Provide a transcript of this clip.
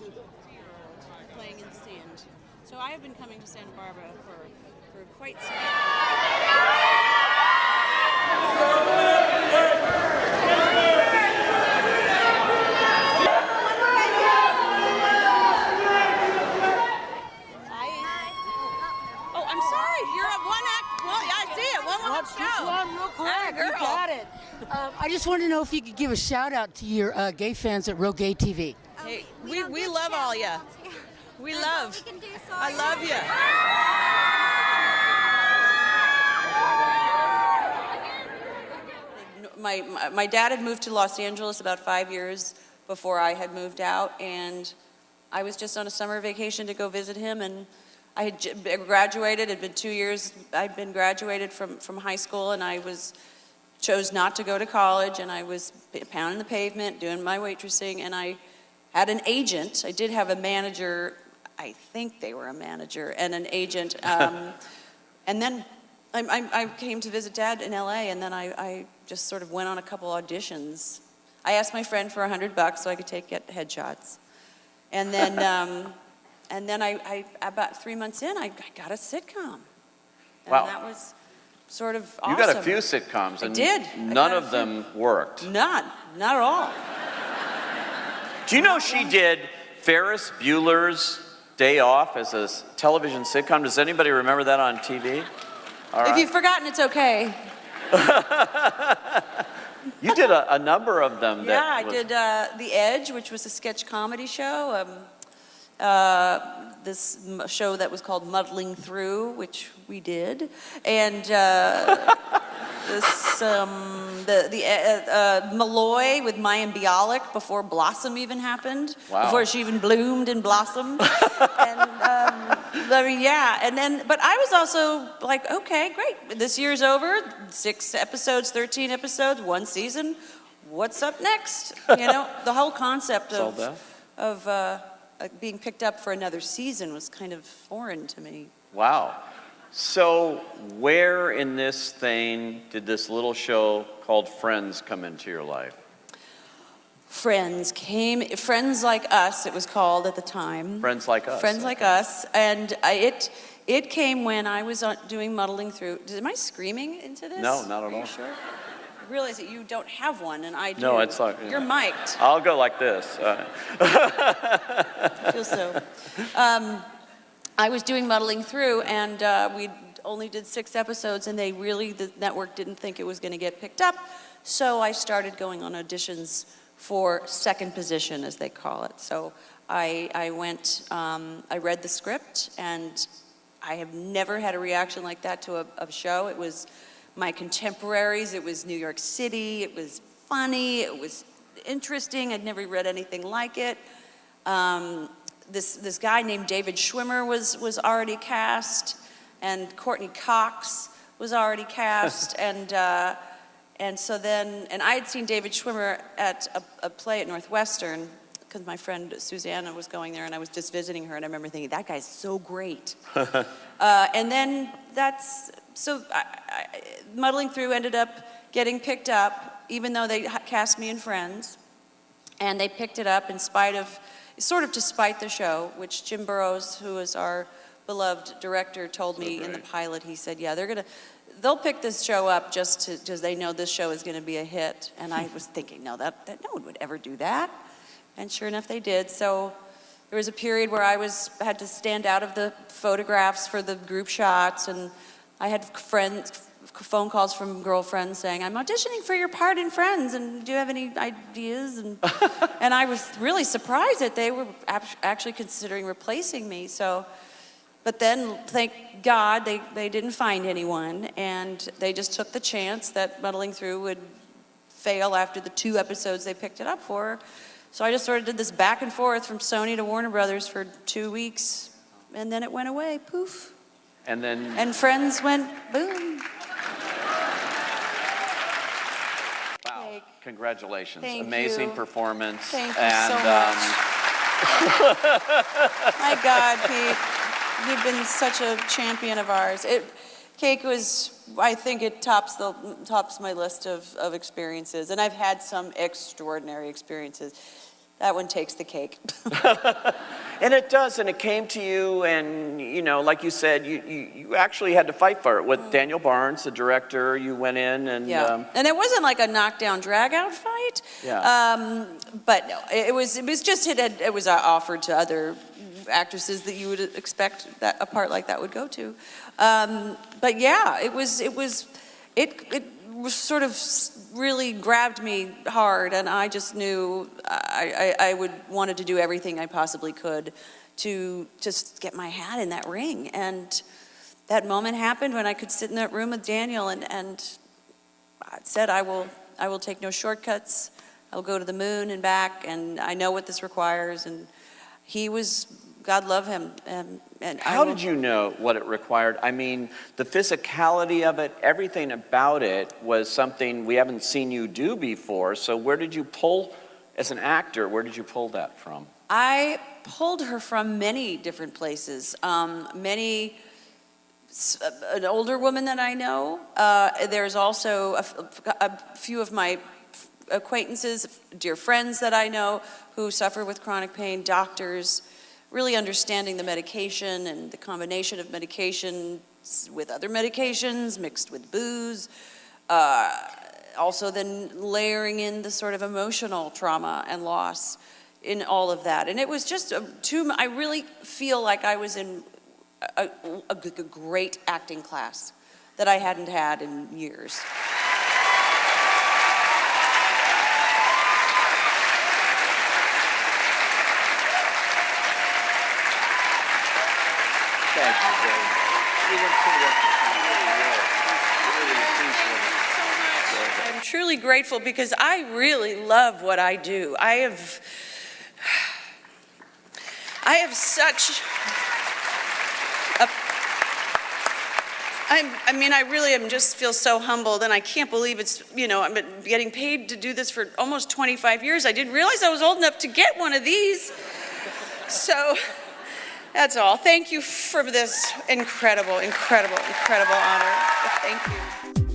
2-year-old playing in the sand. So I have been coming to Santa Barbara for quite some time. Oh, I'm sorry. You're at one act. Well, yeah, I see it. One woman show. Just one real quick. Ah, girl. You got it. I just wanted to know if you could give a shout out to your gay fans at Real Gay TV. Hey, we love all ya. We love. We can do, I love you. My dad had moved to Los Angeles about 5 years before I had moved out, and I was just on a summer vacation to go visit him, and I had graduated. It had been 2 years. I'd been graduated from high school, and I chose not to go to college, and I was pounding the pavement, doing my waitressing, and I had an agent. I did have a manager. I think they were a manager and an agent. And then I came to visit Dad in LA, and then I just sort of went on a couple auditions. I asked my friend for $100 so I could get headshots. And then, I about 3 months in, I got a sitcom. And Wow. that was sort of awesome. You got a few sitcoms, and I did. none of them worked. Not at all. Do you know she did Ferris Bueller's Day Off as a television sitcom? Does anybody remember that on TV? All right. If you've forgotten, it's okay. You did a number of them. Yeah, I did The Edge, which was a sketch comedy show. This show that was called Muddling Through, which we did, and Malloy with Mayim Bialik before Blossom even happened. Wow. Before she even bloomed and blossomed. And but I was also like, okay, great. This year's over. 6 episodes, 13 episodes, 1 season. What's up next? You know, the whole concept of being picked up for another season was kind of foreign to me. Wow. So where in this thing did this little show called Friends come into your life? Friends Like Us, it was called at the time. Friends Like Us. Friends Like Us, and it came when I was doing Muddling Through. Am I screaming into this? No, not at Are all. you sure? I realize that you don't have one, and I do. No, it's like... You're mic'd. I'll go like this. I feel so. I was doing Muddling Through, and we only did 6 episodes, and the network didn't think it was going to get picked up, so I started going on auditions for second position, as they call it. So I went, I read the script, and I have never had a reaction like that to a show. It was my contemporaries, it was New York City, it was funny, it was interesting. I'd never read anything like it. This guy named David Schwimmer was already cast, and Courtney Cox was already cast, and so then, and I had seen David Schwimmer at a play at Northwestern, because my friend Susanna was going there, and I was just visiting her, and I remember thinking, that guy's so great. And then Muddling Through ended up getting picked up, even though they cast me in Friends, and they picked it up in spite of, sort of to spite the show, which Jim Burrows, who is our beloved director, told me in the pilot. He said, yeah, they'll pick this show up just because they know this show is going to be a hit. And I was thinking, no no one would ever do that. And sure enough, they did. So there was a period where I had to stand out of the photographs for the group shots, and I had phone calls from girlfriends saying, I'm auditioning for your part in Friends, and do you have any ideas? And and I was really surprised that they were actually considering replacing me. So, but then, thank God, they didn't find anyone, and they just took the chance that Muddling Through would fail after the 2 episodes they picked it up for. So I just sort of did this back and forth from Sony to Warner Brothers for 2 weeks, and then it went away, poof. And Friends went boom. Wow, congratulations. Thank Amazing you. performance. Thank you so much. My God, Pete, you've been such a champion of ours. Cake was, I think it tops my list of experiences, and I've had some extraordinary experiences. that one takes the cake. And it does, and it came to you, and you know, like you said, you actually had to fight for it with Daniel Barnes, the director. You went in, and Yeah, and it wasn't like a knockdown, drag-out fight. Yeah. But no, it was just it was offered to other actresses that you would expect that a part like that would go to. But yeah, it was sort of really grabbed me hard, and I just knew I wanted to do everything I possibly could to just get my hat in that ring. And that moment happened when I could sit in that room with Daniel, and I said, I will take no shortcuts. I'll go to the moon and back, and I know what this requires. And he was, God love him. And how did you know what it required? I mean, the physicality of it, everything about it was something we haven't seen you do before. So where did you pull, as an actor, where did you pull that from? I pulled her from many different places. An older woman that I know. There's also a few of my acquaintances, dear friends that I know who suffer with chronic pain, doctors, really understanding the medication and the combination of medication with other medications mixed with booze. Also then layering in the sort of emotional trauma and loss in all of that. And it was just I really feel like I was in a great acting class that I hadn't had in years. Thank you very much. You went pretty well. I'm truly grateful because I really love what I do. I have such I really am just feel so humbled, and I can't believe it's, I've been getting paid to do this for almost 25 years. I didn't realize I was old enough to get one of these. So that's all. Thank you for this incredible, incredible, incredible honor. Thank you.